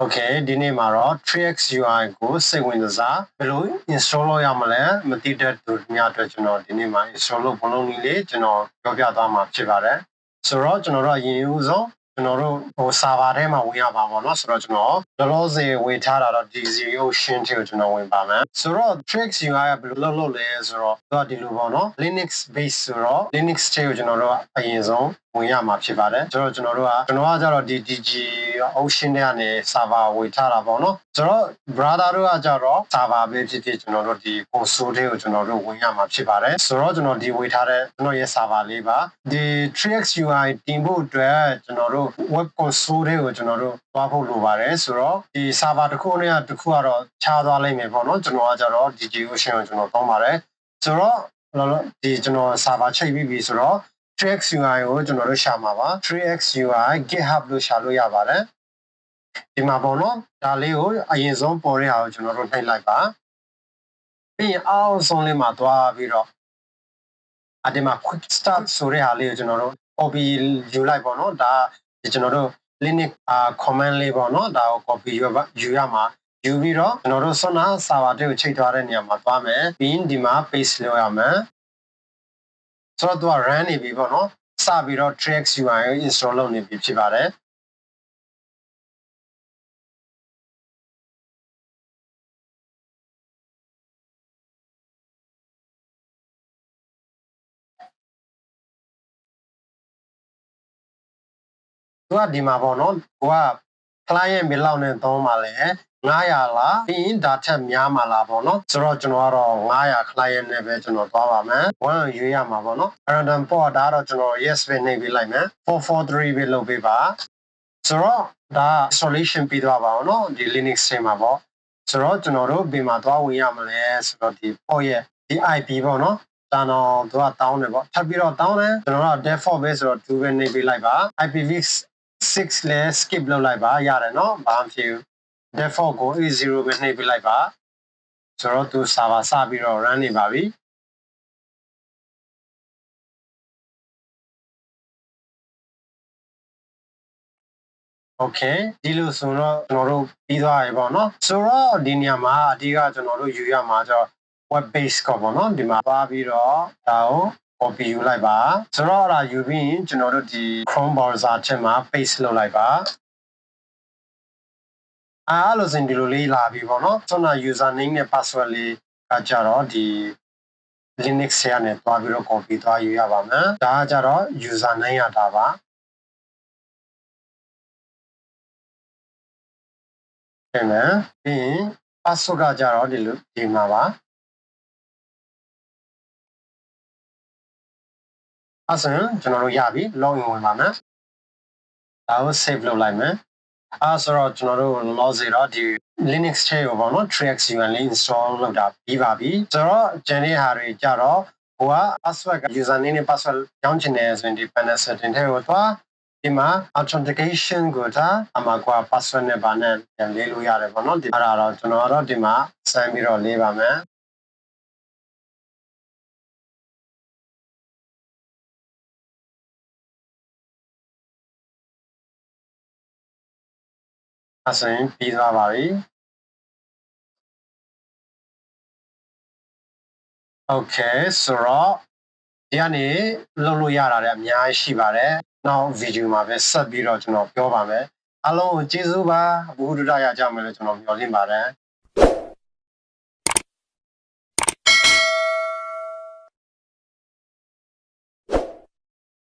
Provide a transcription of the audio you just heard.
Okay ဒီနေ့မှာတော့ 3x UI ကိုစိတ်ဝင်စားဘယ်လို install လုပ်ရမလဲမသိတဲ့သူများအတွက်ကျွန်တော်ဒီနေ့မှာ install လုပ်ဘလုံးနည်းလေးကျွန်တော်ပြောပြသွားမှာဖြစ်ပါတယ်ဆိုတော့ကျွန်တော်တို့အရင်ဦးဆုံးကျွန်တော်တို့server ထဲမှာဝင်ရပါပေါ့နော်ဆိုတော့ကျွန်တော်လောလောဆယ်ဝေထားတာတော့ D0 Shin ကိုကျွန်တော်ဝင်ပါမယ်ဆိုတော့ 3x UI ကဘယ်လိုလုပ်လဲဆိုတော့သူကဒီလိုပေါ့နော် Linux base ဆိုတော့ Linux ကိုကျွန်တော်တို့အရင်ဆုံးဝင်ရမှာဖြစ်ပါတယ်ကျွန်တော်ကကျတော့ဒီ DG Ocean ထဲကနေ server ဝေထားတာပေါ့နော်ဆိုတော့ brother တို့ကကျတော့ server ပဲဖြစ်ဖြစ်ကျွန်တော်တို့ဒီ console တွေကိုကျွန်တော်တို့ဝင်ရမှာဖြစ်ပါတယ်ဆိုတော့ကျွန်တော်ဒီဝေထားတဲ့ကျွန်တော်ရဲ့ server လေးပါဒီ 3x UI တင်ဖို့အတွက်ကျွန်တော်တို့ web console တွေကိုကျွန်တော်တို့သွားဖို့လိုပါတယ်ဆိုတော့ဒီ server တစ်ခုနဲ့တစ်ခုကတော့ခြားသွားလိမ့်မယ်ပေါ့နော်ကျွန်တော်ကကျတော့ DG Ocean ကိုကျွန်တော်သုံးပါတယ်ဆိုတော့ဒီကျွန်တော် server ချိန်ပြီးပြီဆိုတော့ 3x UI ကိုကျွန်တော်တို့ရှာမှာပါ 3x UI GitHub လို့ရှာလို့ရပါတယ်ဒီမှာပေါ့နော်ဒါလေးကိုအရင်ဆုံးပေါ်တဲ့ဟာကိုကျွန်တော်တို့နှိပ်လိုက်ပါပြီးရင်အောက်ဆုံးလေးမှာသွားပြီးတော့ဒီမှာ quick start ဆိုတဲ့ဟာလေးကိုကျွန်တော်တို့ copy ယူလိုက်ပေါ့နော်ဒါကျွန်တော်တို့ Linux command လေးပေါ့နော်ဒါကို copy ယူရမှာယူပြီးတော့ကျွန်တော်တို့ဆွမ်းနာ server တွေကိုချိန်သွားတဲ့နေရာမှာသွားမယ်ပြီးရင်ဒီမှာ paste လုပ်ရမယ်ဆိုတော့သူက run နေပြီပေါ့နော်စပြီးတော့ 3x UI ကို install လုပ်နေပြီဖြစ်ပါတယ်သူကဒီမှာပေါ့နော်ကိုက client ဘယ်လောက်နဲ့သုံးပါလဲ900လားပြီးရင်ဒါထက်များမှာလားပေါ့နော်ဆိုတော့ကျွန်တော်ကတော့900 client နဲ့ပဲကျွန်တော်သွားပါမယ်1ရွေးရမှာပေါ့နော် random port ဒါတော့ကျွန်တော် yes ပဲနှိပ်ပေးလိုက်မယ်443ပဲလုပ်ပေးပါဆိုတော့ဒါ installation ပြီးသွားပါအောင်နော်ဒီ Linux ထဲမှာပေါ့ဆိုတော့ကျွန်တော်တို့ဘယ်မှာသွားဝင်ရမလဲဆိုတော့ဒီ port ရဲ့ဒီ IP ပေါ့နော်ဒါတော့သူကတောင်းတယ်ပေါ့ထပ်ပြီးတော့တောင်းတယ်ကျွန်တော်တို့ default ပဲဆိုတော့2ပဲနှိပ်ပေးလိုက်ပါ IPv6 လဲ skip လုပ်လိုက်ပါရတယ်နော်ဘာမှမဖြစ်ဘူး default ကို A0 ပဲနှိပ်ပေးလိုက်ပါဆိုတော့သူ server စပြီးတော့ run နေပါပြီOkay ဒီလိုဆိုတော့ကျွန်တော်တို့ပြီးသွားပြီပေါ့နော်ဆိုတော့ဒီနေရာမှာအဓိကကျွန်တော်တို့ယူရမှာကျတော့ web base ကပေါ့နော်ဒီမှာပါပြီးတော့ဒါကို copy ယူလိုက်ပါဆိုတော့အဲ့ဒါယူပြီးရင်ကျွန်တော်တို့ဒီ Chrome browser ထဲမှာ paste လုပ်လိုက်ပါအဲ့လိုစင်ဒီလိုလေးလာပြီပေါ့နော်ကျွန်တော် user name နဲ့ password လေးကကြတော့ဒီ Linux ထဲကနေသွားပြီးတော့ copy သွားယူရပါမယ်ဒါကကြတော့ user name ရတာပါပြန်မယ်ပြီးရင် password ကကြတော့ဒီလိုဒီမှာပါအဲ့ဆိုရင်ကျွန်တော်တို့ရပြီ login ဝင်ပါမယ်ဒါကို save လုပ်လိုက်မယ်အဲ့ဆိုတော့ကျွန်တော်တို့ login တော့ဒီ Linux ထဲကိုပေါ့နော် 3x UI လေး install လုပ်တာပြီးပါပြီဆိုတော့ကျန်တဲ့ဟာတွေကြတော့ဟိုက password user name နဲ့ password ကြောင်းချင်တယ်ဆိုရင်ဒီ panel setting ထဲကိုသွားဒီမှာ authentication ကိုအမှာကွာ password နဲ့ဘာနဲ့ပြန်လေးလို့ရတယ်ပေါ့နော်ဒီအဲ့ဒါတော့ကျွန်တော်ကတော့ဒီမှာစမ်းပြီးတော့လေးပါမယ်အဲ့ဆိုရင်ပြီးသွားပါပြီOkay ဆိုတော့ဒီကနေလုပ်လို့ရတာလည်းအများကြီးရှိပါတယ်နောက်ဗီဒီယိုမှာပဲဆက်ပြီးတော့ကျွန်တော်ပြောပါမယ်အားလုံးကိုကျေးဇူးပါဘုရားတရားကြမယ်လို့ကျွန်တော်မျှော်လင့်ပါတယ်